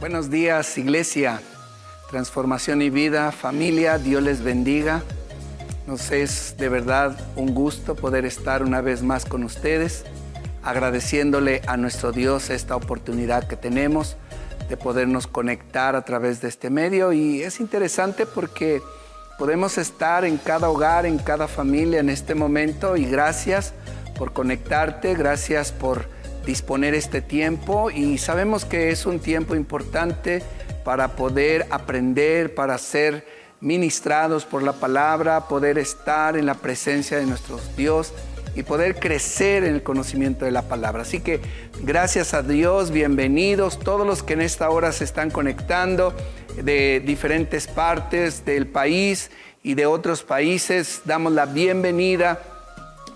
Buenos días, iglesia, transformación y vida, familia, Dios les bendiga. Nos es de verdad un gusto poder estar una vez más con ustedes, agradeciéndole a nuestro Dios esta oportunidad que tenemos de podernos conectar a través de este medio. Y es interesante porque podemos estar en cada hogar, en cada familia en este momento, y gracias por conectarte, gracias por disponer este tiempo, y sabemos que es un tiempo importante para poder aprender, para ser ministrados por la palabra, poder estar en la presencia de nuestro Dios y poder crecer en el conocimiento de la palabra. Así que gracias a Dios, bienvenidos todos los que en esta hora se están conectando de diferentes partes del país y de otros países. Damos la bienvenida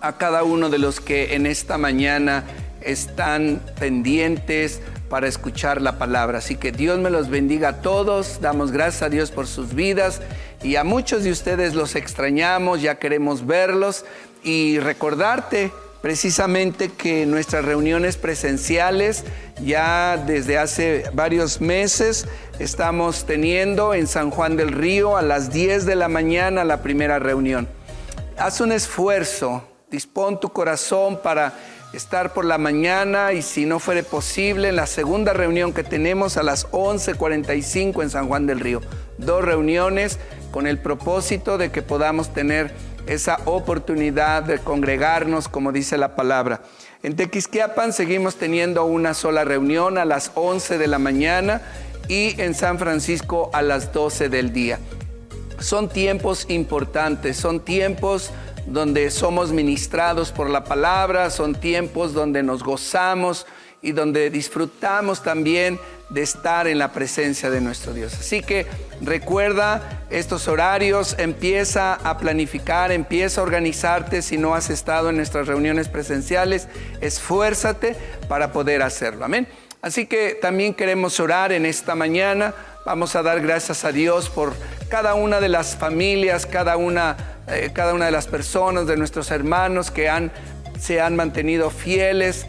a cada uno de los que en esta mañana están pendientes para escuchar la palabra. Así que Dios me los bendiga a todos. Damos gracias a Dios por sus vidas, y a muchos de ustedes los extrañamos, ya queremos verlos y recordarte precisamente que nuestras reuniones presenciales ya desde hace varios meses estamos teniendo en San Juan del Río a las 10 de la mañana la primera reunión. Haz un esfuerzo, dispón tu corazón para estar por la mañana, y si no fuere posible, en la segunda reunión que tenemos a las 11:45 en San Juan del Río. 2 reuniones con el propósito de que podamos tener esa oportunidad de congregarnos, como dice la palabra. En Tequisquiapan seguimos teniendo una sola reunión a las 11 de la mañana y en San Francisco a las 12 del día. Son tiempos importantes, son tiempos donde somos ministrados por la palabra, son tiempos donde nos gozamos y donde disfrutamos también de estar en la presencia de nuestro Dios. Así que recuerda estos horarios, empieza a planificar, empieza a organizarte. Si no has estado en nuestras reuniones presenciales, esfuérzate para poder hacerlo. Amén. Así que también queremos orar en esta mañana. Vamos a dar gracias a Dios por cada una de las familias, cada una de las personas, de nuestros hermanos que se han mantenido fieles,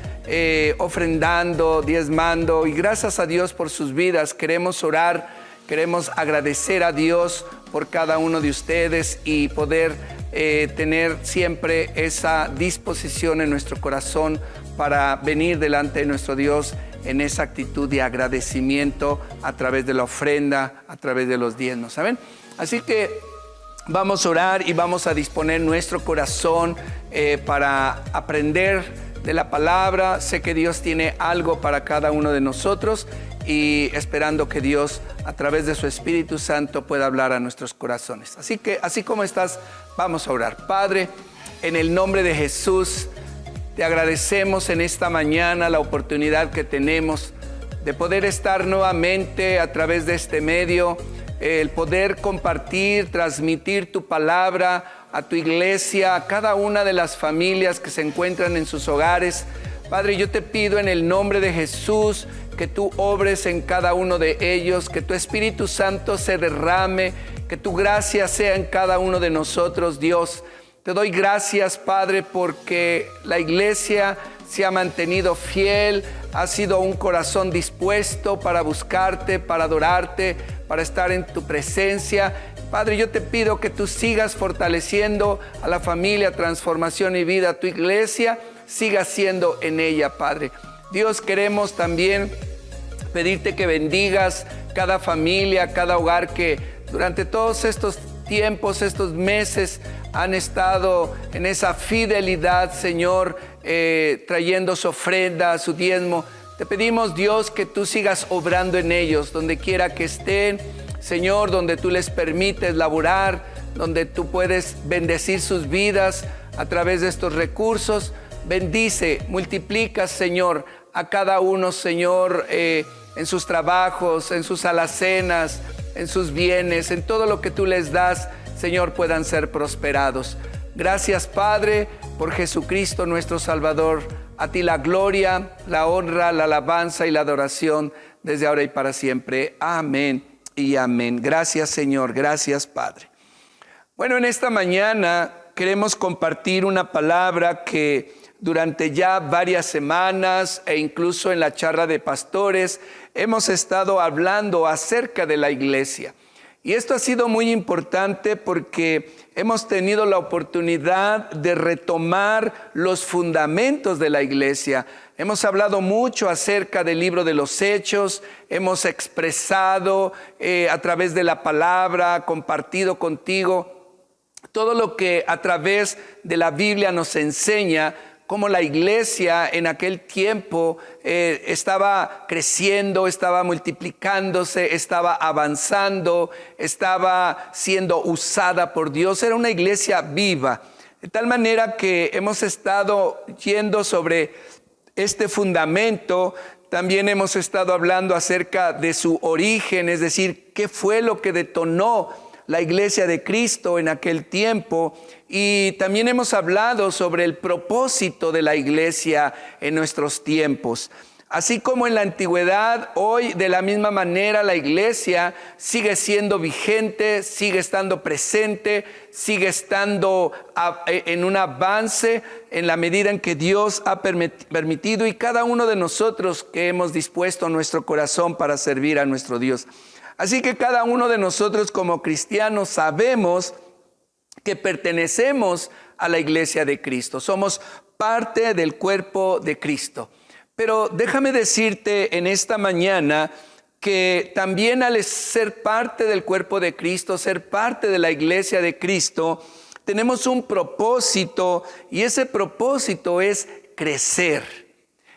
ofrendando, diezmando, y gracias a Dios por sus vidas. Queremos orar, queremos agradecer a Dios por cada uno de ustedes y poder tener siempre esa disposición en nuestro corazón para venir delante de nuestro Dios en esa actitud de agradecimiento a través de la ofrenda, a través de los diezmos. ¿Saben? Así que vamos a orar y vamos a disponer nuestro corazón para aprender de la palabra. Sé que Dios tiene algo para cada uno de nosotros, y esperando que Dios a través de su Espíritu Santo pueda hablar a nuestros corazones. Así que así como estás, vamos a orar. Padre, en el nombre de Jesús, te agradecemos en esta mañana la oportunidad que tenemos de poder estar nuevamente a través de este medio, el poder compartir, transmitir tu palabra a tu iglesia, a cada una de las familias que se encuentran en sus hogares. Padre, yo te pido en el nombre de Jesús que tú obres en cada uno de ellos, que tu Espíritu Santo se derrame, que tu gracia sea en cada uno de nosotros, Dios. Te doy gracias, Padre, porque la iglesia se ha mantenido fiel, ha sido un corazón dispuesto para buscarte, para adorarte, para estar en tu presencia. Padre, yo te pido que tú sigas fortaleciendo a la familia Transformación y Vida, tu iglesia, siga siendo en ella, Padre. Dios, queremos también pedirte que bendigas cada familia, cada hogar que durante todos estos tiempos, estos meses, han estado en esa fidelidad, Señor, trayendo su ofrenda, su diezmo. Te pedimos, Dios, que tú sigas obrando en ellos, donde quiera que estén, Señor, donde tú les permites laborar, donde tú puedes bendecir sus vidas a través de estos recursos. Bendice, multiplica, Señor, a cada uno, Señor, en sus trabajos, en sus alacenas, en sus bienes, en todo lo que tú les das, Señor, puedan ser prosperados. Gracias, Padre, por Jesucristo nuestro Salvador. A ti la gloria, la honra, la alabanza y la adoración desde ahora y para siempre. Amén y amén. Gracias, Señor. Gracias, Padre. Bueno, en esta mañana queremos compartir una palabra que durante ya varias semanas e incluso en la charla de pastores hemos estado hablando acerca de la iglesia. Y esto ha sido muy importante porque hemos tenido la oportunidad de retomar los fundamentos de la iglesia. Hemos hablado mucho acerca del libro de los Hechos, hemos expresado a través de la palabra, compartido contigo todo lo que a través de la Biblia nos enseña cómo la iglesia en aquel tiempo estaba creciendo, estaba multiplicándose, estaba avanzando, estaba siendo usada por Dios. Era una iglesia viva. De tal manera que hemos estado yendo sobre este fundamento. También hemos estado hablando acerca de su origen, es decir, qué fue lo que detonó la iglesia de Cristo en aquel tiempo, y también hemos hablado sobre el propósito de la iglesia en nuestros tiempos. Así como en la antigüedad, hoy de la misma manera la iglesia sigue siendo vigente, sigue estando presente, sigue estando en un avance en la medida en que Dios ha permitido, y cada uno de nosotros que hemos dispuesto nuestro corazón para servir a nuestro Dios. Así que cada uno de nosotros como cristianos sabemos que pertenecemos a la iglesia de Cristo. Somos parte del cuerpo de Cristo. Pero déjame decirte en esta mañana que también al ser parte del cuerpo de Cristo, ser parte de la iglesia de Cristo, tenemos un propósito, y ese propósito es crecer,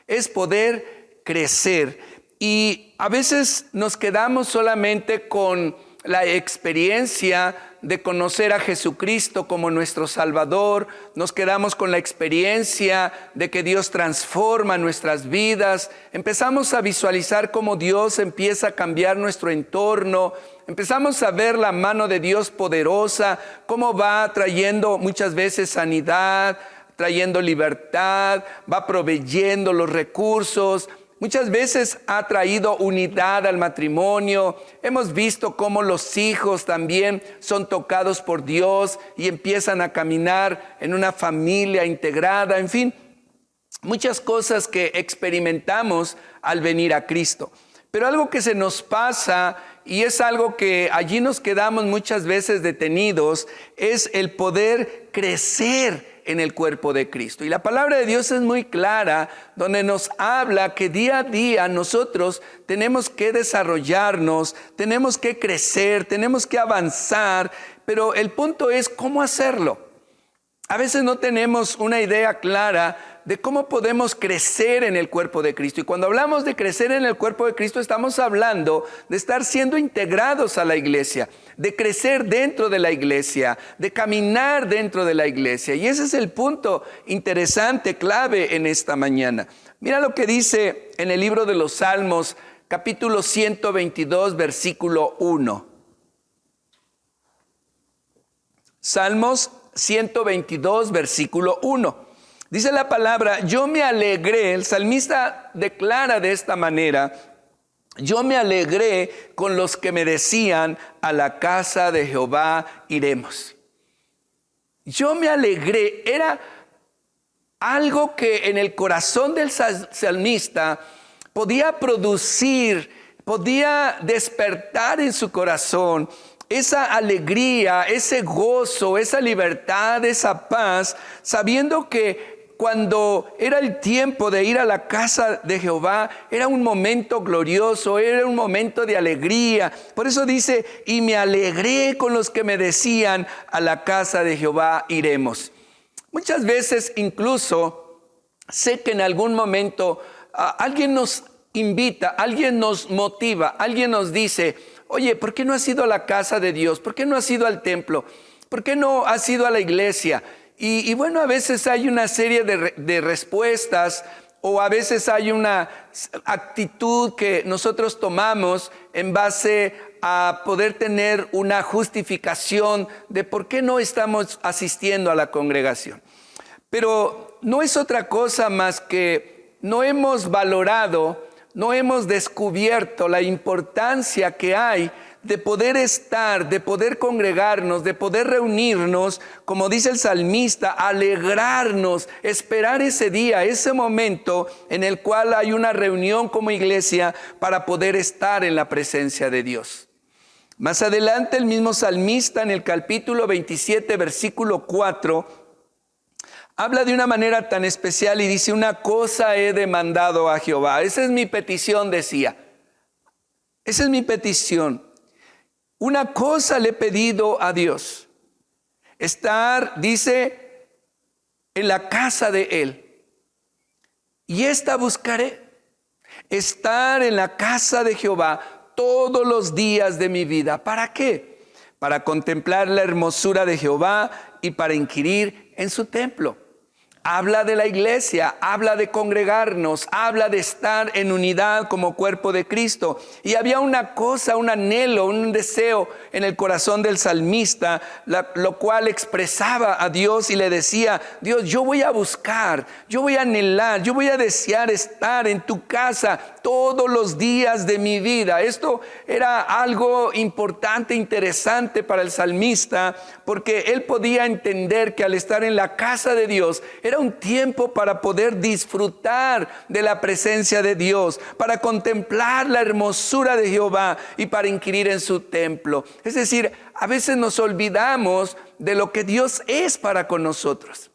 es poder crecer. Y a veces nos quedamos solamente con la experiencia de conocer a Jesucristo como nuestro Salvador, nos quedamos con la experiencia de que Dios transforma nuestras vidas, empezamos a visualizar cómo Dios empieza a cambiar nuestro entorno, empezamos a ver la mano de Dios poderosa, cómo va trayendo muchas veces sanidad, trayendo libertad, va proveyendo los recursos. Muchas veces ha traído unidad al matrimonio. Hemos visto cómo los hijos también son tocados por Dios y empiezan a caminar en una familia integrada. En fin, muchas cosas que experimentamos al venir a Cristo. Pero algo que se nos pasa, y es algo que allí nos quedamos muchas veces detenidos, es el poder crecer en el cuerpo de Cristo. Y la palabra de Dios es muy clara, donde nos habla que día a día nosotros tenemos que desarrollarnos, tenemos que crecer, tenemos que avanzar, pero el punto es cómo hacerlo. A veces no tenemos una idea clara de cómo podemos crecer en el cuerpo de Cristo. Y cuando hablamos de crecer en el cuerpo de Cristo, estamos hablando de estar siendo integrados a la iglesia, de crecer dentro de la iglesia, de caminar dentro de la iglesia. Y ese es el punto interesante, clave en esta mañana. Mira lo que dice en el libro de los Salmos, capítulo 122, versículo 1. Salmos 122, versículo 1. Dice la palabra, yo me alegré, el salmista declara de esta manera, yo me alegré con los que me decían, a la casa de Jehová iremos. Yo me alegré, era algo que en el corazón del salmista podía producir, podía despertar en su corazón esa alegría, ese gozo, esa libertad, esa paz, sabiendo que cuando era el tiempo de ir a la casa de Jehová, era un momento glorioso, era un momento de alegría. Por eso dice, y me alegré con los que me decían, a la casa de Jehová iremos. Muchas veces incluso, sé que en algún momento alguien nos invita, alguien nos motiva, alguien nos dice, oye, ¿por qué no has ido a la casa de Dios? ¿Por qué no has ido al templo? ¿Por qué no has ido a la iglesia? Y bueno, a veces hay una serie de respuestas, o a veces hay una actitud que nosotros tomamos en base a poder tener una justificación de por qué no estamos asistiendo a la congregación. Pero no es otra cosa más que no hemos valorado, no hemos descubierto la importancia que hay de poder estar, de poder congregarnos, de poder reunirnos, como dice el salmista, alegrarnos, esperar ese día, ese momento en el cual hay una reunión como iglesia para poder estar en la presencia de Dios. Más adelante el mismo salmista en el capítulo 27, versículo 4, habla de una manera tan especial y dice: una cosa he demandado a Jehová. Esa es mi petición, decía. Esa es mi petición. Una cosa le he pedido a Dios: estar, dice, en la casa de Él. Y esta buscaré: estar en la casa de Jehová todos los días de mi vida. ¿Para qué? Para contemplar la hermosura de Jehová y para inquirir en su templo. Habla de la iglesia, habla de congregarnos, habla de estar en unidad como cuerpo de Cristo. Y había una cosa, un anhelo, un deseo en el corazón del salmista, lo cual expresaba a Dios y le decía: Dios, yo voy a buscar, yo voy a anhelar, yo voy a desear estar en tu casa todos los días de mi vida. Esto era algo importante, interesante para el salmista, porque él podía entender que al estar en la casa de Dios era un tiempo para poder disfrutar de la presencia de Dios, para contemplar la hermosura de Jehová y para inquirir en su templo. Es decir, a veces nos olvidamos de lo que Dios es para con nosotros.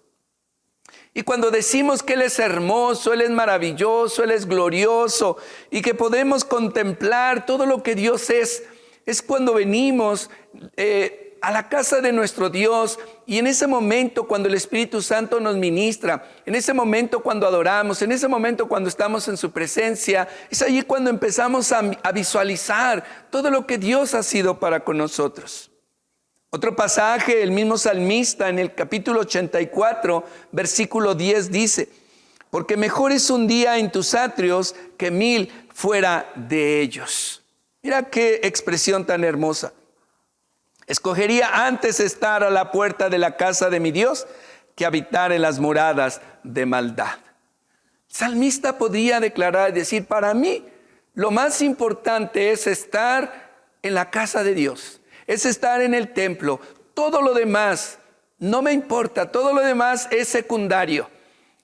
Y cuando decimos que Él es hermoso, Él es maravilloso, Él es glorioso y que podemos contemplar todo lo que Dios es cuando venimos a la casa de nuestro Dios, y en ese momento cuando el Espíritu Santo nos ministra, en ese momento cuando adoramos, en ese momento cuando estamos en su presencia, es allí cuando empezamos a visualizar todo lo que Dios ha sido para con nosotros. Otro pasaje, el mismo salmista en el capítulo 84, versículo 10 dice: porque mejor es un día en tus atrios que 1000 fuera de ellos. Mira qué expresión tan hermosa. Escogería antes estar a la puerta de la casa de mi Dios que habitar en las moradas de maldad. El salmista podía declarar y decir: para mí lo más importante es estar en la casa de Dios, es estar en el templo. Todo lo demás no me importa, todo lo demás es secundario.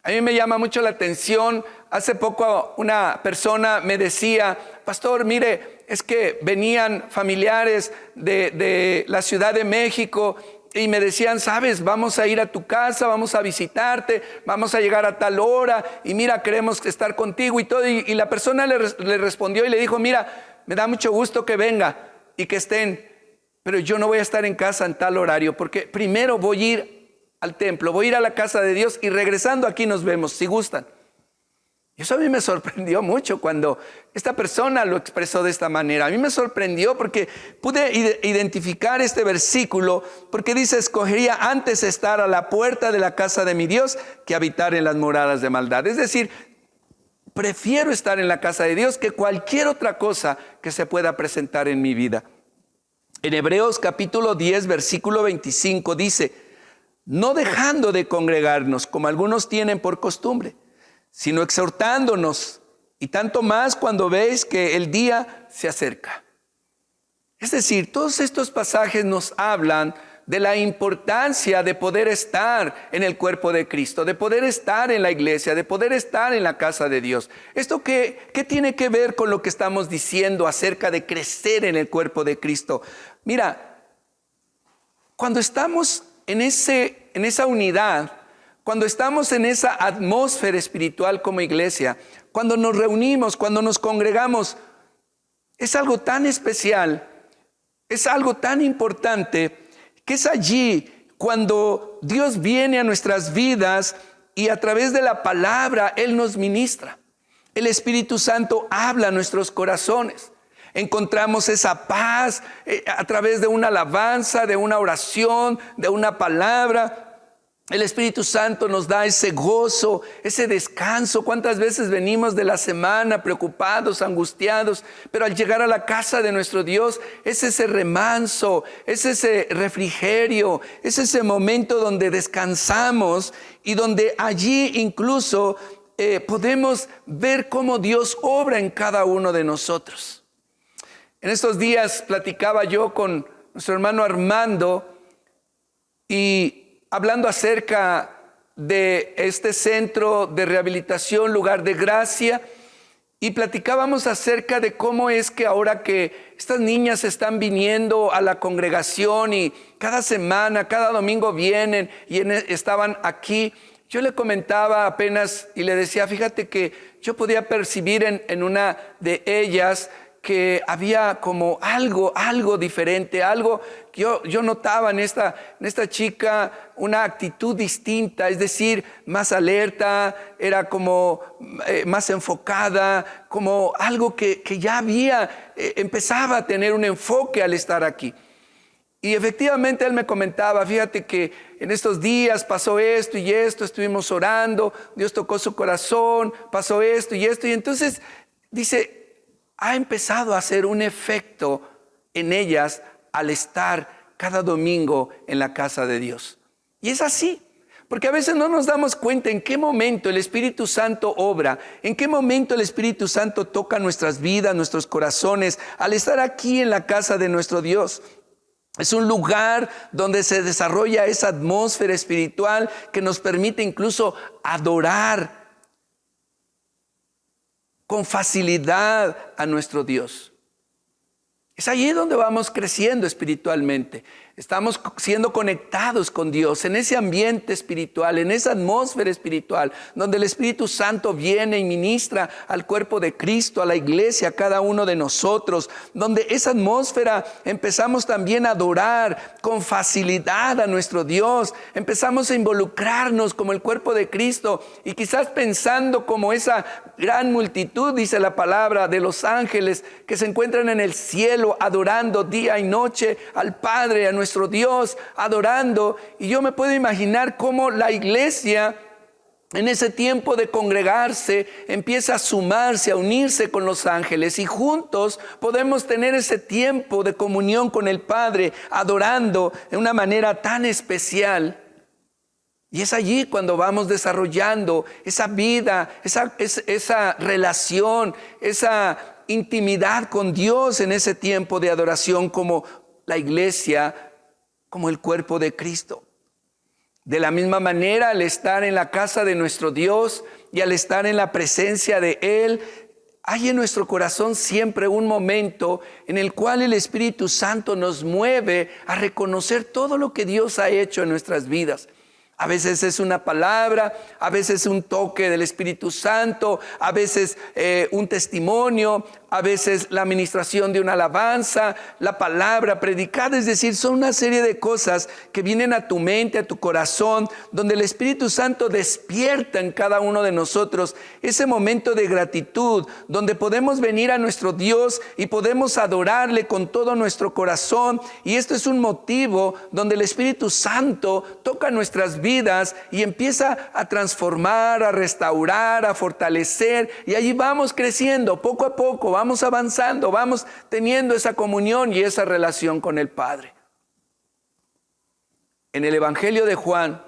A mí me llama mucho la atención. Hace poco una persona me decía: pastor, mire, es que venían familiares de la Ciudad de México y me decían: sabes, vamos a ir a tu casa, vamos a visitarte, vamos a llegar a tal hora y mira, queremos estar contigo y todo. Y la persona le respondió y le dijo: mira, me da mucho gusto que venga y que estén, pero yo no voy a estar en casa en tal horario, porque primero voy a ir al templo, voy a ir a la casa de Dios y regresando aquí nos vemos, si gustan. Y eso a mí me sorprendió mucho cuando esta persona lo expresó de esta manera. A mí me sorprendió porque pude identificar este versículo, porque dice: escogería antes estar a la puerta de la casa de mi Dios que habitar en las moradas de maldad. Es decir, prefiero estar en la casa de Dios que cualquier otra cosa que se pueda presentar en mi vida. En Hebreos capítulo 10, versículo 25 dice: no dejando de congregarnos como algunos tienen por costumbre, sino exhortándonos, y tanto más cuando veis que el día se acerca. Es decir, todos estos pasajes nos hablan de la importancia de poder estar en el cuerpo de Cristo, de poder estar en la iglesia, de poder estar en la casa de Dios. ¿Esto qué tiene que ver con lo que estamos diciendo acerca de crecer en el cuerpo de Cristo? Mira, cuando estamos en esa unidad, cuando estamos en esa atmósfera espiritual como iglesia, cuando nos reunimos, cuando nos congregamos, es algo tan especial, es algo tan importante, que es allí cuando Dios viene a nuestras vidas y a través de la palabra Él nos ministra. El Espíritu Santo habla a nuestros corazones. Encontramos esa paz a través de una alabanza, de una oración, de una palabra. El Espíritu Santo nos da ese gozo, ese descanso. ¿Cuántas veces venimos de la semana preocupados, angustiados? Pero al llegar a la casa de nuestro Dios, es ese remanso, es ese refrigerio, es ese momento donde descansamos y donde allí incluso podemos ver cómo Dios obra en cada uno de nosotros. En estos días platicaba yo con nuestro hermano Armando y hablando acerca de este centro de rehabilitación, Lugar de Gracia, y platicábamos acerca de cómo es que ahora que estas niñas están viniendo a la congregación y cada semana, cada domingo vienen y estaban aquí. Yo le comentaba apenas y le decía, fíjate que yo podía percibir en una de ellas que había como algo diferente, algo que yo notaba en esta chica, una actitud distinta, es decir, más alerta, era como más enfocada, como algo que ya empezaba a tener un enfoque al estar aquí. Y efectivamente él me comentaba, fíjate que en estos días pasó esto y esto, estuvimos orando, Dios tocó su corazón, pasó esto y esto, y entonces dice, ha empezado a hacer un efecto en ellas al estar cada domingo en la casa de Dios. Y es así, porque a veces no nos damos cuenta en qué momento el Espíritu Santo obra, en qué momento el Espíritu Santo toca nuestras vidas, nuestros corazones, al estar aquí en la casa de nuestro Dios. Es un lugar donde se desarrolla esa atmósfera espiritual que nos permite incluso adorar con facilidad a nuestro Dios. Es allí donde vamos creciendo espiritualmente. Estamos siendo conectados con Dios en ese ambiente espiritual, en esa atmósfera espiritual, donde el Espíritu Santo viene y ministra al cuerpo de Cristo, a la iglesia, a cada uno de nosotros, donde esa atmósfera empezamos también a adorar con facilidad a nuestro Dios. Empezamos a involucrarnos como el cuerpo de Cristo y quizás pensando como esa gran multitud, dice la palabra, de los ángeles que se encuentran en el cielo adorando día y noche al Padre, a nuestro Dios, adorando. Y yo me puedo imaginar cómo la iglesia en ese tiempo de congregarse empieza a sumarse, a unirse con los ángeles, y juntos podemos tener ese tiempo de comunión con el Padre, adorando de una manera tan especial. Y es allí cuando vamos desarrollando esa vida, esa relación, esa intimidad con Dios en ese tiempo de adoración como la iglesia, como el cuerpo de Cristo. De la misma manera, al estar en la casa de nuestro Dios y al estar en la presencia de Él, hay en nuestro corazón siempre un momento en el cual el Espíritu Santo nos mueve a reconocer todo lo que Dios ha hecho en nuestras vidas. A veces es una palabra, a veces un toque del Espíritu Santo, a veces un testimonio, a veces la administración de una alabanza, la palabra predicada. Es decir, son una serie de cosas que vienen a tu mente, a tu corazón, donde el Espíritu Santo despierta en cada uno de nosotros ese momento de gratitud, donde podemos venir a nuestro Dios y podemos adorarle con todo nuestro corazón. Y esto es un motivo donde el Espíritu Santo toca nuestras vidas y empieza a transformar, a restaurar, a fortalecer, y allí vamos creciendo poco a poco, vamos avanzando, vamos teniendo esa comunión y esa relación con el Padre. En el Evangelio de Juan,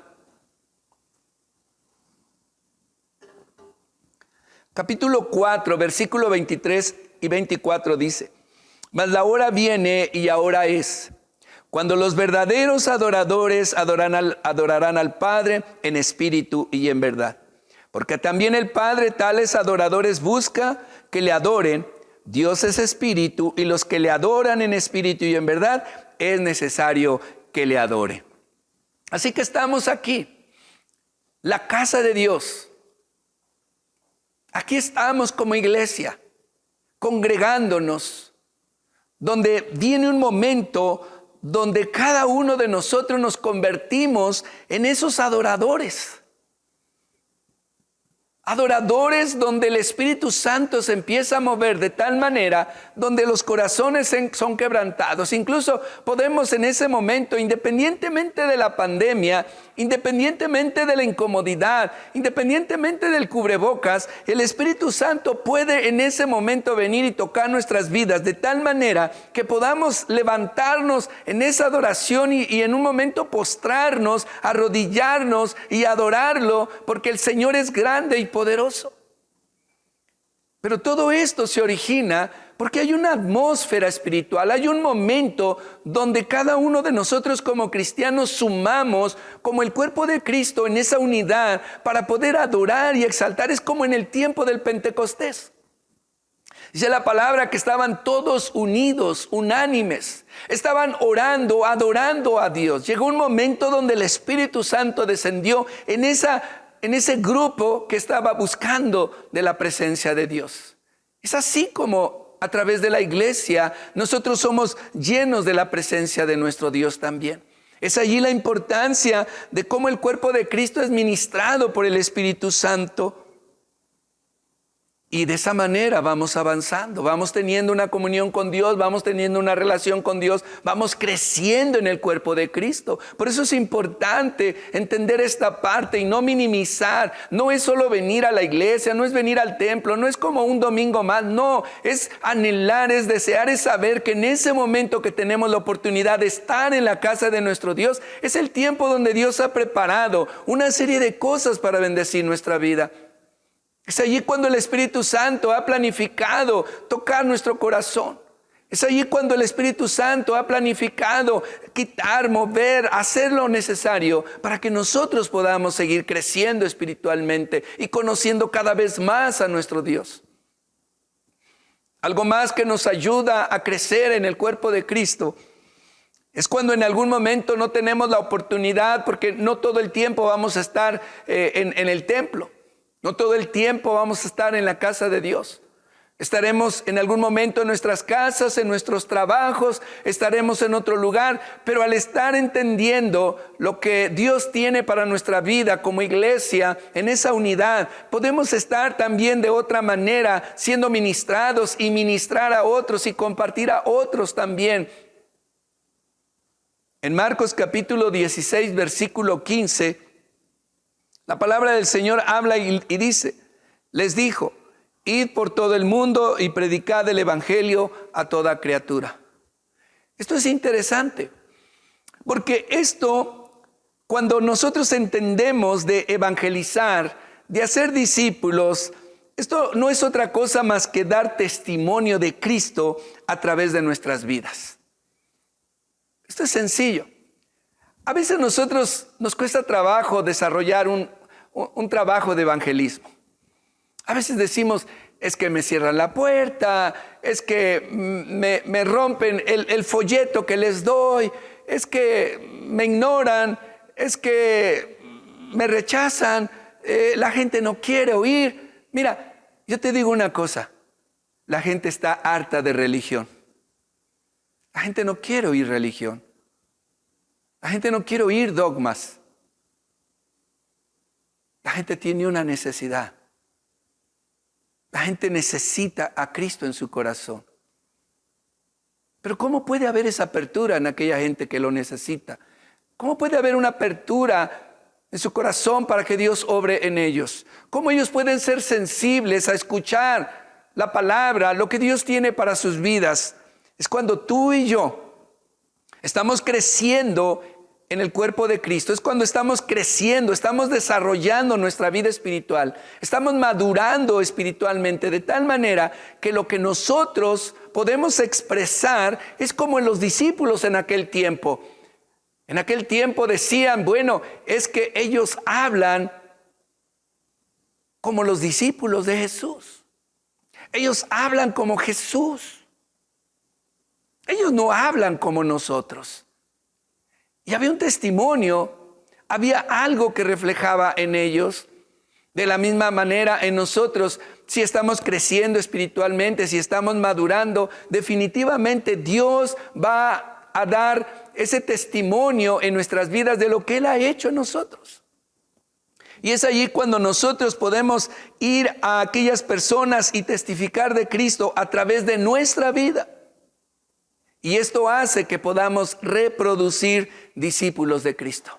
capítulo 4, versículo 23 y 24 dice: mas la hora viene y ahora es, cuando los verdaderos adoradores adorarán al Padre en espíritu y en verdad. Porque también el Padre tales adoradores busca que le adoren. Dios es espíritu, y los que le adoran en espíritu y en verdad es necesario que le adoren. Así que estamos aquí, la casa de Dios. Aquí estamos como iglesia, congregándonos, donde viene un momento donde cada uno de nosotros nos convertimos en esos adoradores. Adoradores donde el Espíritu Santo se empieza a mover de tal manera donde los corazones son quebrantados. Incluso podemos en ese momento, independientemente de la pandemia, independientemente de la incomodidad, independientemente del cubrebocas, el Espíritu Santo puede en ese momento venir y tocar nuestras vidas de tal manera que podamos levantarnos en esa adoración y en un momento postrarnos, arrodillarnos y adorarlo, porque el Señor es grande y poderoso. Pero todo esto se origina porque hay una atmósfera espiritual, hay un momento donde cada uno de nosotros como cristianos sumamos como el cuerpo de Cristo en esa unidad para poder adorar y exaltar. Es como en el tiempo del Pentecostés. Dice la palabra que estaban todos unidos, unánimes. Estaban orando, adorando a Dios. Llegó un momento donde el Espíritu Santo descendió en ese grupo que estaba buscando de la presencia de Dios. Es así como a través de la iglesia nosotros somos llenos de la presencia de nuestro Dios también. Es allí la importancia de cómo el cuerpo de Cristo es ministrado por el Espíritu Santo. Y de esa manera vamos avanzando, vamos teniendo una comunión con Dios, vamos teniendo una relación con Dios, vamos creciendo en el cuerpo de Cristo. Por eso es importante entender esta parte y no minimizar. No es solo venir a la iglesia, no es venir al templo, no es como un domingo más. No, es anhelar, es desear, es saber que en ese momento que tenemos la oportunidad de estar en la casa de nuestro Dios, es el tiempo donde Dios ha preparado una serie de cosas para bendecir nuestra vida. Es allí cuando el Espíritu Santo ha planificado tocar nuestro corazón. Es allí cuando el Espíritu Santo ha planificado quitar, mover, hacer lo necesario para que nosotros podamos seguir creciendo espiritualmente y conociendo cada vez más a nuestro Dios. Algo más que nos ayuda a crecer en el cuerpo de Cristo es cuando en algún momento no tenemos la oportunidad, porque no todo el tiempo vamos a estar en el templo. No todo el tiempo vamos a estar en la casa de Dios. Estaremos en algún momento en nuestras casas, en nuestros trabajos, estaremos en otro lugar, pero al estar entendiendo lo que Dios tiene para nuestra vida como iglesia, en esa unidad, podemos estar también de otra manera siendo ministrados y ministrar a otros y compartir a otros también. En Marcos capítulo 16, versículo 15, la palabra del Señor habla y dice, les dijo, id por todo el mundo y predicad el evangelio a toda criatura. Esto es interesante, porque esto, cuando nosotros entendemos de evangelizar, de hacer discípulos, esto no es otra cosa más que dar testimonio de Cristo a través de nuestras vidas. Esto es sencillo. A veces nosotros nos cuesta trabajo desarrollar un trabajo de evangelismo. A veces decimos, es que me cierran la puerta, es que me rompen el folleto que les doy, es que me ignoran, es que me rechazan, la gente no quiere oír. Mira, yo te digo una cosa, la gente está harta de religión. La gente no quiere oír religión. La gente no quiere oír dogmas. La gente tiene una necesidad. La gente necesita a Cristo en su corazón. Pero ¿cómo puede haber esa apertura en aquella gente que lo necesita? ¿Cómo puede haber una apertura en su corazón para que Dios obre en ellos? ¿Cómo ellos pueden ser sensibles a escuchar la palabra, lo que Dios tiene para sus vidas? Es cuando tú y yo estamos creciendo en el cuerpo de Cristo, es cuando estamos creciendo, estamos desarrollando nuestra vida espiritual, estamos madurando espiritualmente de tal manera que lo que nosotros podemos expresar es como los discípulos en aquel tiempo. En aquel tiempo decían, bueno, es que ellos hablan como los discípulos de Jesús. Ellos hablan como Jesús. Ellos no hablan como nosotros. Y había un testimonio, había algo que reflejaba en ellos. De la misma manera en nosotros, si estamos creciendo espiritualmente, si estamos madurando, definitivamente Dios va a dar ese testimonio en nuestras vidas de lo que Él ha hecho en nosotros. Y es allí cuando nosotros podemos ir a aquellas personas y testificar de Cristo a través de nuestra vida. Y esto hace que podamos reproducir discípulos de Cristo.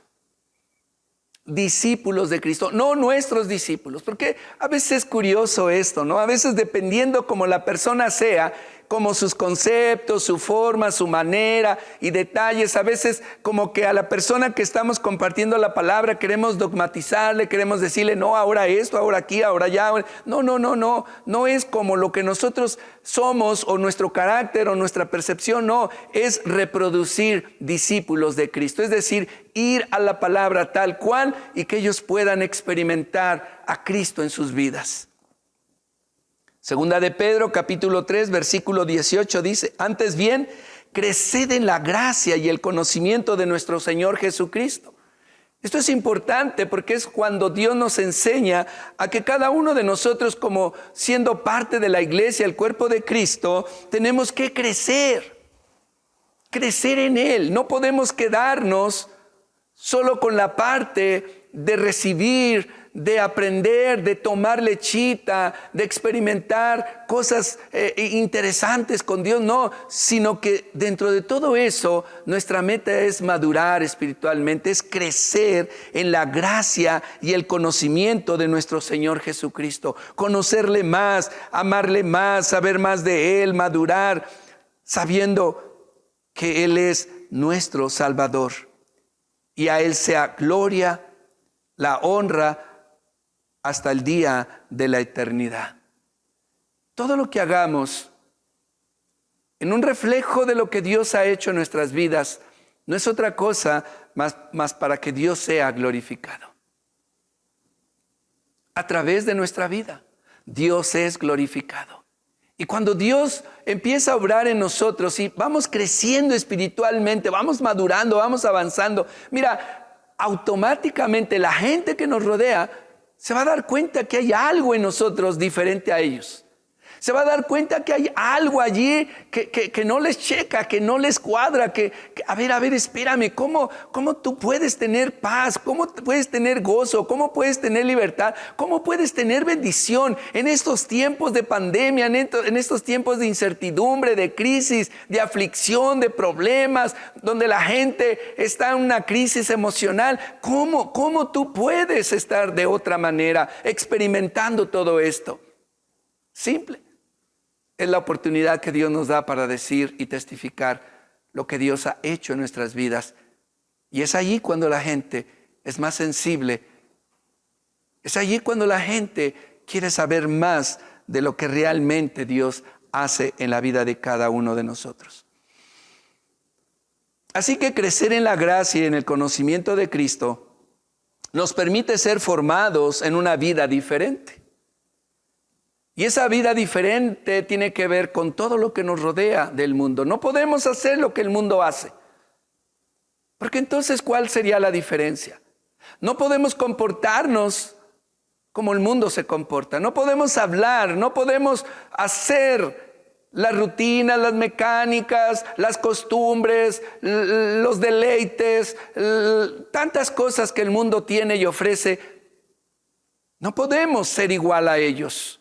Discípulos de Cristo, no nuestros discípulos, porque a veces es curioso esto, ¿no? A veces dependiendo como la persona sea, como sus conceptos, su forma, su manera y detalles. A veces como que a la persona que estamos compartiendo la palabra queremos dogmatizarle, queremos decirle, no, ahora esto, ahora aquí, ahora allá. No es como lo que nosotros somos o nuestro carácter o nuestra percepción, no, es reproducir discípulos de Cristo. Es decir, ir a la palabra tal cual y que ellos puedan experimentar a Cristo en sus vidas. Segunda de Pedro, capítulo 3, versículo 18 dice, antes bien, creced en la gracia y el conocimiento de nuestro Señor Jesucristo. Esto es importante porque es cuando Dios nos enseña a que cada uno de nosotros, como siendo parte de la iglesia, el cuerpo de Cristo, tenemos que crecer en Él. No podemos quedarnos solo con la parte de recibir, de aprender, de tomar lechita, de experimentar cosas interesantes con Dios, no, sino que dentro de todo eso, nuestra meta es madurar espiritualmente, es crecer en la gracia y el conocimiento de nuestro Señor Jesucristo, conocerle más, amarle más, saber más de Él, madurar, sabiendo que Él es nuestro Salvador. Y a Él sea gloria, la honra, hasta el día de la eternidad. Todo lo que hagamos en un reflejo de lo que Dios ha hecho en nuestras vidas no es otra cosa más para que Dios sea glorificado. A través de nuestra vida, Dios es glorificado. Y cuando Dios empieza a obrar en nosotros y vamos creciendo espiritualmente, vamos madurando, vamos avanzando, mira, automáticamente la gente que nos rodea se va a dar cuenta que hay algo en nosotros diferente a ellos. Se va a dar cuenta que hay algo allí que no les checa, que no les cuadra, a ver, espérame, ¿cómo tú puedes tener paz? ¿Cómo puedes tener gozo? ¿Cómo puedes tener libertad? ¿Cómo puedes tener bendición en estos tiempos de pandemia, en estos tiempos de incertidumbre, de crisis, de aflicción, de problemas, donde la gente está en una crisis emocional? ¿Cómo tú puedes estar de otra manera experimentando todo esto? Simple. Es la oportunidad que Dios nos da para decir y testificar lo que Dios ha hecho en nuestras vidas. Y es allí cuando la gente es más sensible. Es allí cuando la gente quiere saber más de lo que realmente Dios hace en la vida de cada uno de nosotros. Así que crecer en la gracia y en el conocimiento de Cristo nos permite ser formados en una vida diferente. Y esa vida diferente tiene que ver con todo lo que nos rodea del mundo. No podemos hacer lo que el mundo hace. Porque entonces, ¿cuál sería la diferencia? No podemos comportarnos como el mundo se comporta. No podemos hablar, no podemos hacer las rutinas, las mecánicas, las costumbres, los deleites, tantas cosas que el mundo tiene y ofrece. No podemos ser igual a ellos.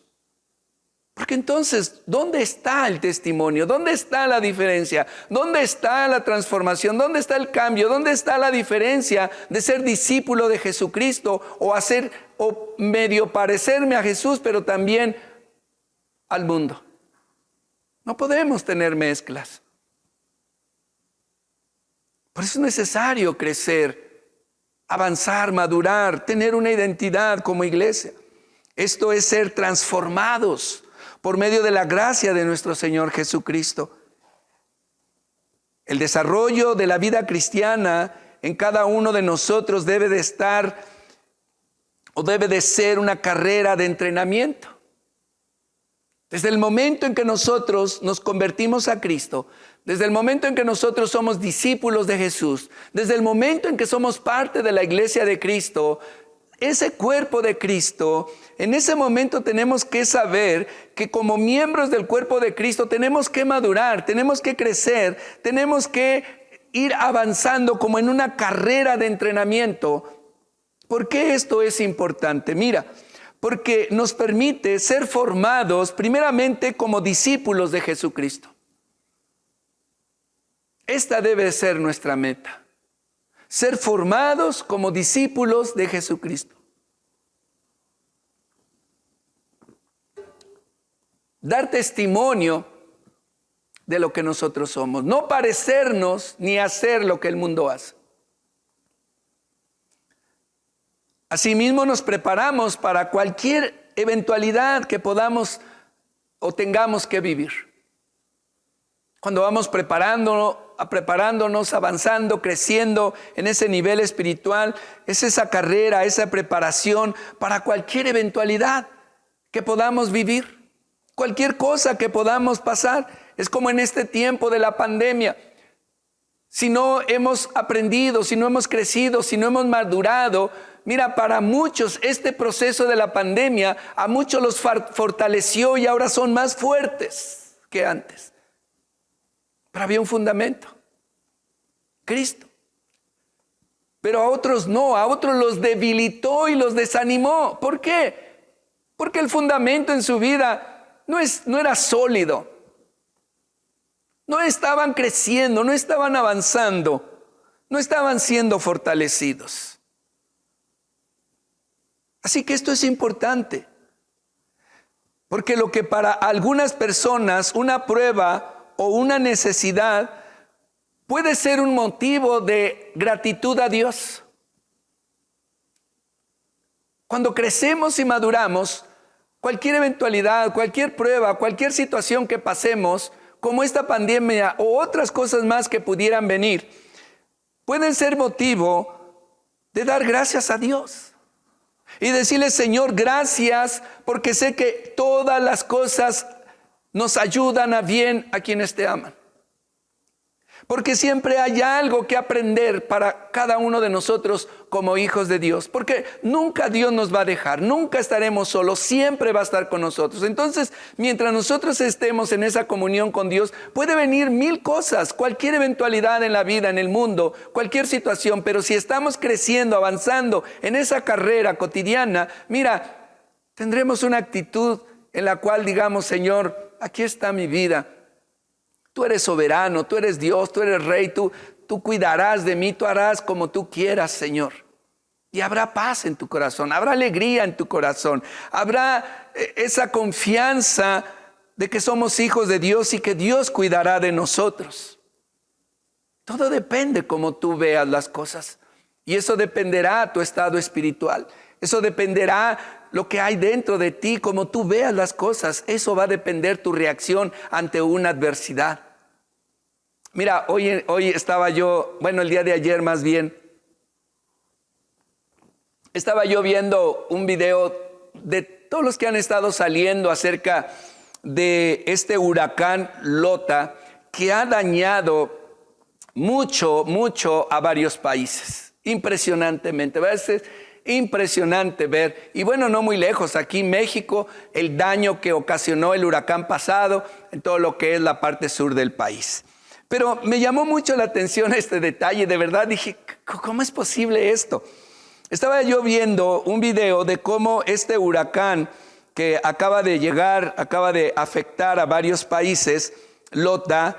Porque entonces, ¿dónde está el testimonio? ¿Dónde está la diferencia? ¿Dónde está la transformación? ¿Dónde está el cambio? ¿Dónde está la diferencia de ser discípulo de Jesucristo o medio parecerme a Jesús, pero también al mundo? No podemos tener mezclas. Por eso es necesario crecer, avanzar, madurar, tener una identidad como iglesia. Esto es ser transformados por medio de la gracia de nuestro Señor Jesucristo. El desarrollo de la vida cristiana en cada uno de nosotros debe de ser una carrera de entrenamiento. Desde el momento en que nosotros nos convertimos a Cristo, desde el momento en que nosotros somos discípulos de Jesús, desde el momento en que somos parte de la iglesia de Cristo, ese cuerpo de Cristo, en ese momento tenemos que saber que como miembros del cuerpo de Cristo tenemos que madurar, tenemos que crecer, tenemos que ir avanzando como en una carrera de entrenamiento. ¿Por qué esto es importante? Mira, porque nos permite ser formados primeramente como discípulos de Jesucristo. Esta debe ser nuestra meta. Ser formados como discípulos de Jesucristo. Dar testimonio de lo que nosotros somos, no parecernos ni hacer lo que el mundo hace. Asimismo nos preparamos para cualquier eventualidad que podamos o tengamos que vivir. Cuando vamos preparándonos, avanzando, creciendo en ese nivel espiritual, es esa carrera, esa preparación para cualquier eventualidad que podamos vivir, cualquier cosa que podamos pasar. Es como en este tiempo de la pandemia. Si no hemos aprendido, si no hemos crecido, si no hemos madurado, mira, para muchos este proceso de la pandemia a muchos los fortaleció y ahora son más fuertes que antes. Pero había un fundamento, Cristo. Pero a otros no, a otros los debilitó y los desanimó. ¿Por qué? Porque el fundamento en su vida no era sólido. No estaban creciendo, no estaban avanzando, no estaban siendo fortalecidos. Así que esto es importante, porque lo que para algunas personas una prueba o una necesidad puede ser un motivo de gratitud a Dios. Cuando crecemos y maduramos, cualquier eventualidad, cualquier prueba, cualquier situación que pasemos, como esta pandemia o otras cosas más que pudieran venir, pueden ser motivo de dar gracias a Dios. Y decirle, Señor, gracias, porque sé que todas las cosas nos ayudan a bien a quienes te aman. Porque siempre hay algo que aprender para cada uno de nosotros como hijos de Dios. Porque nunca Dios nos va a dejar, nunca estaremos solos, siempre va a estar con nosotros. Entonces, mientras nosotros estemos en esa comunión con Dios, puede venir mil cosas, cualquier eventualidad en la vida, en el mundo, cualquier situación. Pero si estamos creciendo, avanzando en esa carrera cotidiana, mira, tendremos una actitud en la cual digamos, Señor, aquí está mi vida. Tú eres soberano, tú eres Dios, tú eres Rey, tú cuidarás de mí, tú harás como tú quieras, Señor. Y habrá paz en tu corazón, habrá alegría en tu corazón, habrá esa confianza de que somos hijos de Dios y que Dios cuidará de nosotros. Todo depende cómo tú veas las cosas. Y eso dependerá de tu estado espiritual. Eso dependerá lo que hay dentro de ti, como tú veas las cosas. Eso va a depender tu reacción ante una adversidad. Mira, hoy estaba yo, el día de ayer más bien, estaba yo viendo un video de todos los que han estado saliendo acerca de este huracán Lota, que ha dañado mucho a varios países, impresionantemente. Es impresionante ver, y no muy lejos, aquí en México, el daño que ocasionó el huracán pasado en todo lo que es la parte sur del país. Pero me llamó mucho la atención este detalle, de verdad dije, ¿cómo es posible esto? Estaba yo viendo un video de cómo este huracán que acaba de llegar, acaba de afectar a varios países, Lota,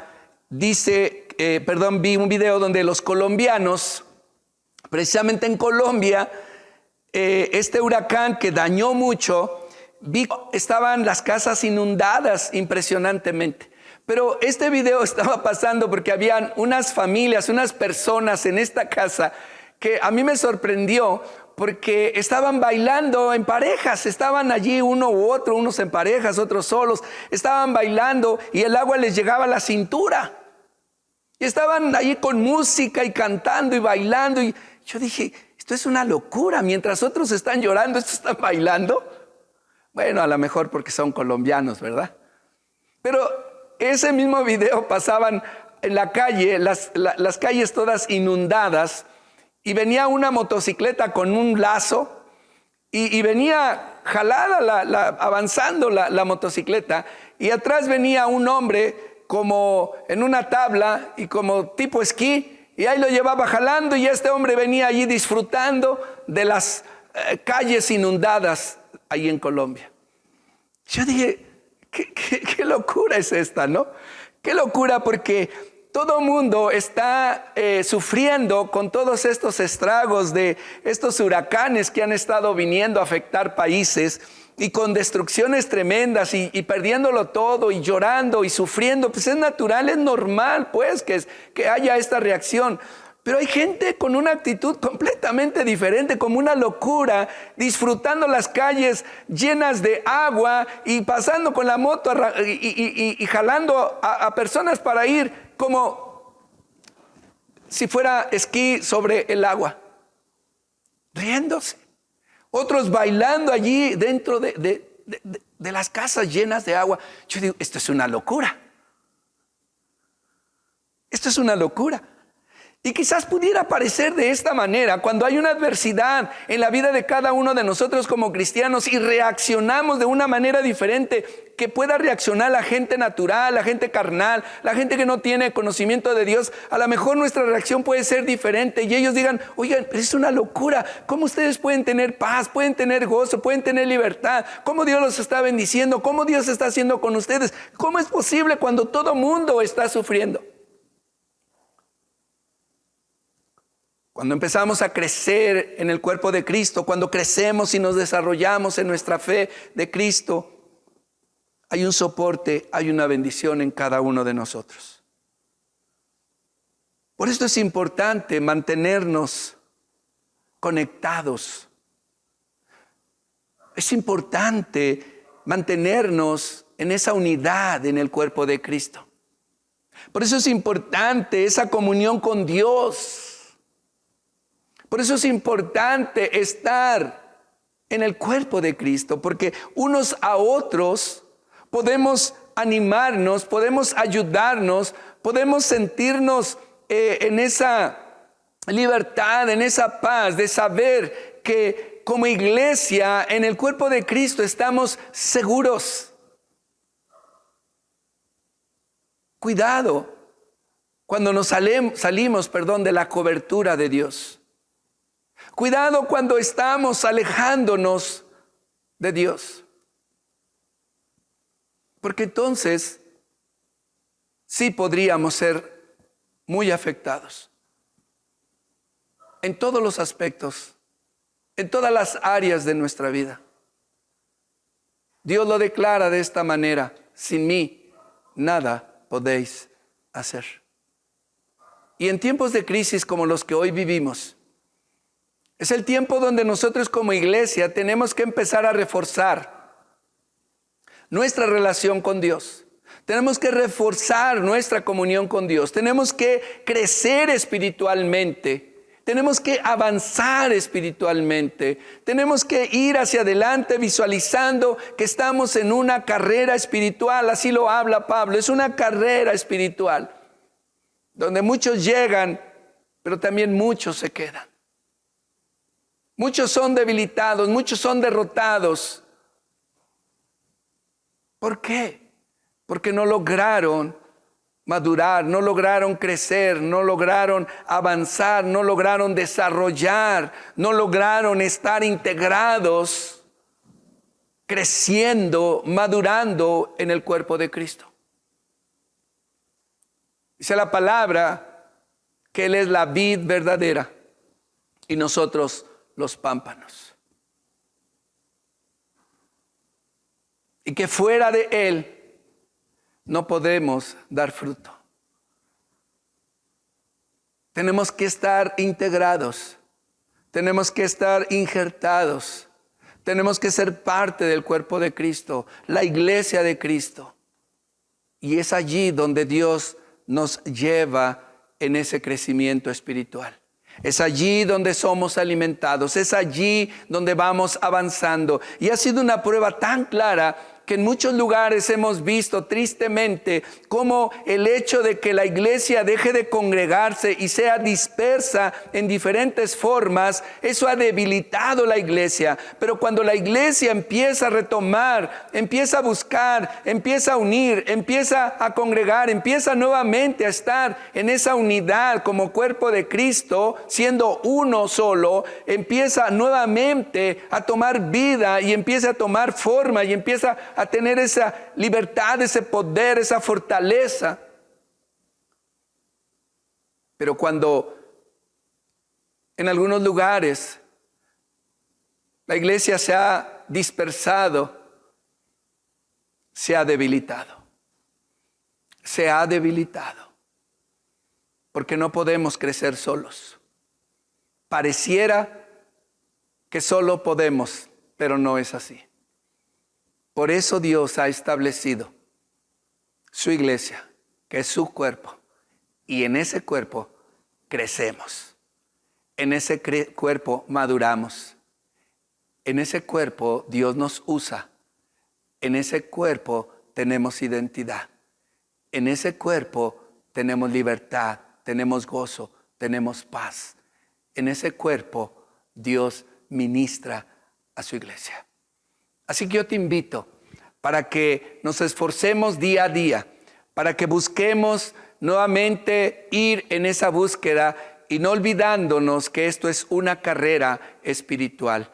vi un video donde los colombianos, precisamente en Colombia, este huracán que dañó mucho, estaban las casas inundadas impresionantemente. Pero este video estaba pasando porque habían unas familias, unas personas en esta casa que a mí me sorprendió porque estaban bailando en parejas, estaban allí uno u otro, unos en parejas, otros solos, estaban bailando y el agua les llegaba a la cintura. Y estaban allí con música y cantando y bailando y yo dije, esto es una locura, mientras otros están llorando, estos están bailando. Bueno, a lo mejor porque son colombianos, ¿verdad? Pero ese mismo video pasaban en la calle, las calles todas inundadas, y venía una motocicleta con un lazo y venía jalada, avanzando la motocicleta, y atrás venía un hombre como en una tabla y como tipo esquí, y ahí lo llevaba jalando, y este hombre venía allí disfrutando de las calles inundadas ahí en Colombia. Yo dije, ¿qué locura es esta, no? Qué locura, porque todo mundo está sufriendo con todos estos estragos de estos huracanes que han estado viniendo a afectar países. y con destrucciones tremendas y perdiéndolo todo y llorando y sufriendo, pues es natural, es normal pues que haya esta reacción. Pero hay gente con una actitud completamente diferente, como una locura, disfrutando las calles llenas de agua y pasando con la moto y jalando a personas para ir como si fuera esquí sobre el agua, riéndose. Otros bailando allí dentro de las casas llenas de agua. Yo digo, esto es una locura. Esto es una locura. Y quizás pudiera parecer de esta manera cuando hay una adversidad en la vida de cada uno de nosotros como cristianos y reaccionamos de una manera diferente que pueda reaccionar la gente natural, la gente carnal, la gente que no tiene conocimiento de Dios. A lo mejor nuestra reacción puede ser diferente y ellos digan, oigan, es una locura. ¿Cómo ustedes pueden tener paz, pueden tener gozo, pueden tener libertad? ¿Cómo Dios los está bendiciendo? ¿Cómo Dios está haciendo con ustedes? ¿Cómo es posible cuando todo mundo está sufriendo? Cuando empezamos a crecer en el cuerpo de Cristo, cuando crecemos y nos desarrollamos en nuestra fe de Cristo, hay un soporte, hay una bendición en cada uno de nosotros. Por esto es importante mantenernos conectados. Es importante mantenernos en esa unidad en el cuerpo de Cristo. Por eso es importante esa comunión con Dios. Por eso es importante estar en el cuerpo de Cristo, porque unos a otros podemos animarnos, podemos ayudarnos, podemos sentirnos en esa libertad, en esa paz de saber que como iglesia en el cuerpo de Cristo estamos seguros. Cuidado cuando nos salimos de la cobertura de Dios. Cuidado cuando estamos alejándonos de Dios. Porque entonces sí podríamos ser muy afectados. En todos los aspectos, en todas las áreas de nuestra vida. Dios lo declara de esta manera: sin mí nada podéis hacer. Y en tiempos de crisis como los que hoy vivimos, es el tiempo donde nosotros como iglesia tenemos que empezar a reforzar nuestra relación con Dios. Tenemos que reforzar nuestra comunión con Dios. Tenemos que crecer espiritualmente. Tenemos que avanzar espiritualmente. Tenemos que ir hacia adelante visualizando que estamos en una carrera espiritual. Así lo habla Pablo. Es una carrera espiritual donde muchos llegan, pero también muchos se quedan. Muchos son debilitados, muchos son derrotados. ¿Por qué? Porque no lograron madurar, no lograron crecer, no lograron avanzar, no lograron desarrollar, no lograron estar integrados, creciendo, madurando en el cuerpo de Cristo. Dice la palabra que Él es la vid verdadera y nosotros los pámpanos. Y que fuera de Él no podemos dar fruto. Tenemos que estar integrados, tenemos que estar injertados, tenemos que ser parte del cuerpo de Cristo, la iglesia de Cristo. Y es allí donde Dios nos lleva en ese crecimiento espiritual. Es allí donde somos alimentados, es allí donde vamos avanzando. Y ha sido una prueba tan clara que en muchos lugares hemos visto tristemente cómo el hecho de que la iglesia deje de congregarse y sea dispersa en diferentes formas, eso ha debilitado la iglesia. Pero cuando la iglesia empieza a retomar, empieza a buscar, empieza a unir, empieza a congregar, empieza nuevamente a estar en esa unidad como cuerpo de Cristo, siendo uno solo, empieza nuevamente a tomar vida y empieza a tomar forma y empieza a tener esa libertad, ese poder, esa fortaleza. Pero cuando en algunos lugares la iglesia se ha dispersado, se ha debilitado. Se ha debilitado. Porque no podemos crecer solos. Pareciera que solo podemos, pero no es así. Por eso Dios ha establecido su iglesia, que es su cuerpo. Y en ese cuerpo crecemos. En ese cuerpo maduramos. En ese cuerpo Dios nos usa. En ese cuerpo tenemos identidad. En ese cuerpo tenemos libertad, tenemos gozo, tenemos paz. En ese cuerpo Dios ministra a su iglesia. Así que yo te invito para que nos esforcemos día a día, para que busquemos nuevamente ir en esa búsqueda y no olvidándonos que esto es una carrera espiritual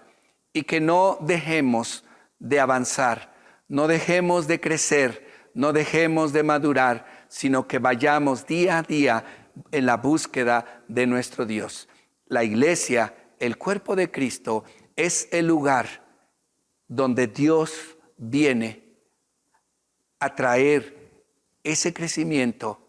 y que no dejemos de avanzar, no dejemos de crecer, no dejemos de madurar, sino que vayamos día a día en la búsqueda de nuestro Dios. La iglesia, el cuerpo de Cristo, es el lugar donde Dios viene a traer ese crecimiento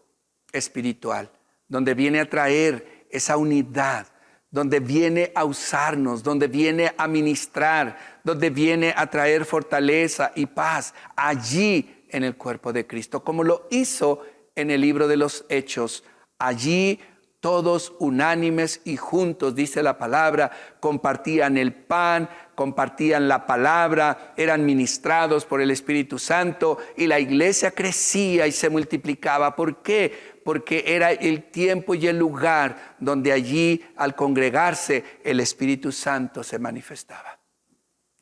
espiritual, donde viene a traer esa unidad, donde viene a usarnos, donde viene a ministrar, donde viene a traer fortaleza y paz, allí en el cuerpo de Cristo, como lo hizo en el libro de los Hechos. Allí todos unánimes y juntos, dice la palabra, compartían el pan, compartían la palabra, eran ministrados por el Espíritu Santo y la iglesia crecía y se multiplicaba. ¿Por qué? Porque era el tiempo y el lugar donde allí al congregarse el Espíritu Santo se manifestaba.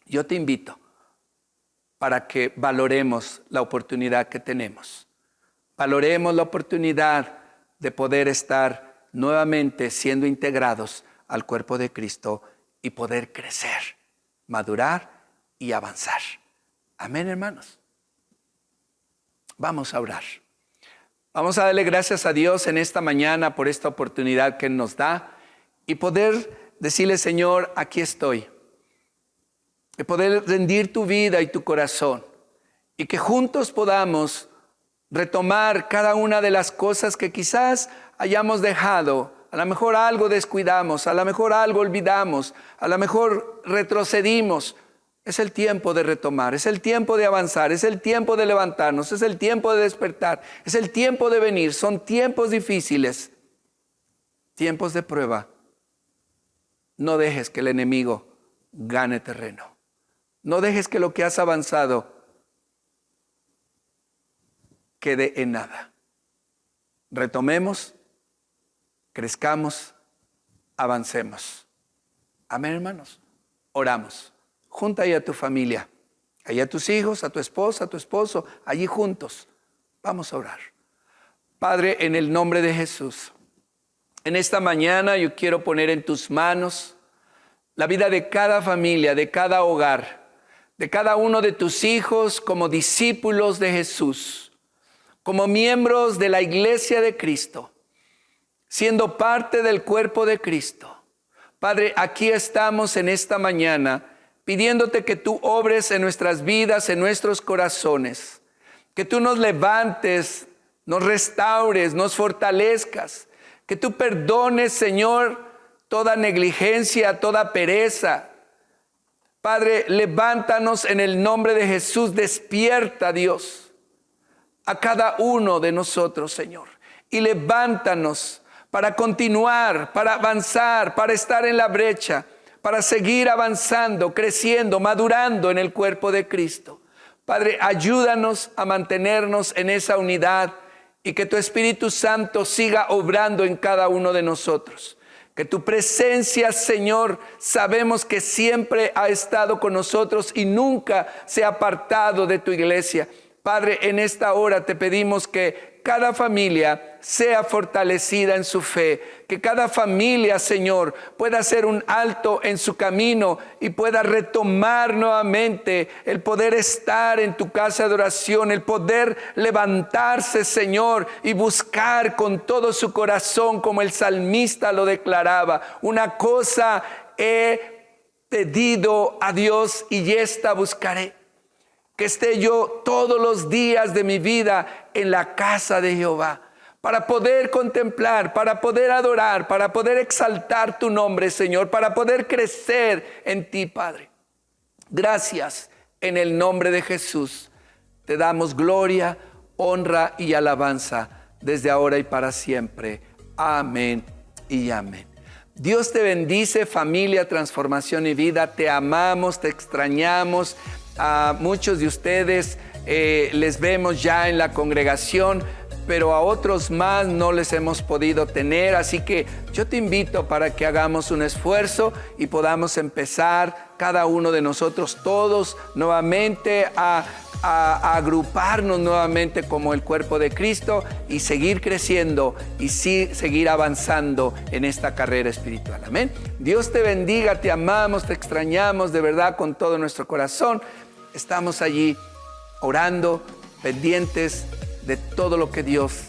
Yo te invito para que valoremos la oportunidad que tenemos. Valoremos la oportunidad de poder estar nuevamente siendo integrados al cuerpo de Cristo y poder crecer, madurar y avanzar. Amén, hermanos. Vamos a orar. Vamos a darle gracias a Dios en esta mañana por esta oportunidad que nos da y poder decirle: Señor, aquí estoy. Y poder rendir tu vida y tu corazón y que juntos podamos retomar cada una de las cosas que quizás hayamos dejado. A lo mejor algo descuidamos, a lo mejor algo olvidamos, a lo mejor retrocedimos. Es el tiempo de retomar, es el tiempo de avanzar, es el tiempo de levantarnos, es el tiempo de despertar, es el tiempo de venir. Son tiempos difíciles, tiempos de prueba. No dejes que el enemigo gane terreno. No dejes que lo que has avanzado quede en nada. Retomemos, crezcamos, avancemos. Amén, hermanos. Oramos. Junta ahí a tu familia, ahí a tus hijos, a tu esposa, a tu esposo, allí juntos. Vamos a orar. Padre, en el nombre de Jesús, en esta mañana yo quiero poner en tus manos la vida de cada familia, de cada hogar, de cada uno de tus hijos como discípulos de Jesús, como miembros de la iglesia de Cristo, siendo parte del cuerpo de Cristo. Padre, aquí estamos en esta mañana pidiéndote que tú obres en nuestras vidas, en nuestros corazones, que tú nos levantes, nos restaures, nos fortalezcas, que tú perdones, Señor, toda negligencia, toda pereza. Padre, levántanos en el nombre de Jesús, despierta, Dios, a cada uno de nosotros, Señor, y levántanos para continuar, para avanzar, para estar en la brecha, para seguir avanzando, creciendo, madurando en el cuerpo de Cristo. Padre, ayúdanos a mantenernos en esa unidad y que tu Espíritu Santo siga obrando en cada uno de nosotros. Que tu presencia, Señor, sabemos que siempre ha estado con nosotros y nunca se ha apartado de tu iglesia. Padre, en esta hora te pedimos que cada familia sea fortalecida en su fe, que cada familia, Señor, pueda hacer un alto en su camino y pueda retomar nuevamente el poder estar en tu casa de oración, el poder levantarse, Señor, y buscar con todo su corazón, como el salmista lo declaraba. Una cosa he pedido a Dios y esta buscaré, que esté yo todos los días de mi vida en la casa de Jehová, para poder contemplar, para poder adorar, para poder exaltar tu nombre, Señor, para poder crecer en ti, Padre. Gracias en el nombre de Jesús. Te damos gloria, honra y alabanza desde ahora y para siempre. Amén y amén. Dios te bendice, familia Transformación y Vida. Te amamos, te extrañamos. A muchos de ustedes les vemos ya en la congregación, pero a otros más no les hemos podido tener. Así que yo te invito para que hagamos un esfuerzo y podamos empezar cada uno de nosotros todos nuevamente a agruparnos nuevamente como el cuerpo de Cristo y seguir creciendo y seguir avanzando en esta carrera espiritual. Amén. Dios te bendiga, te amamos, te extrañamos de verdad con todo nuestro corazón. Estamos allí orando, pendientes de todo lo que Dios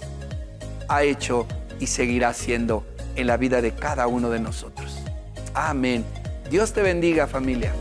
ha hecho y seguirá haciendo en la vida de cada uno de nosotros. Amén. Dios te bendiga, familia.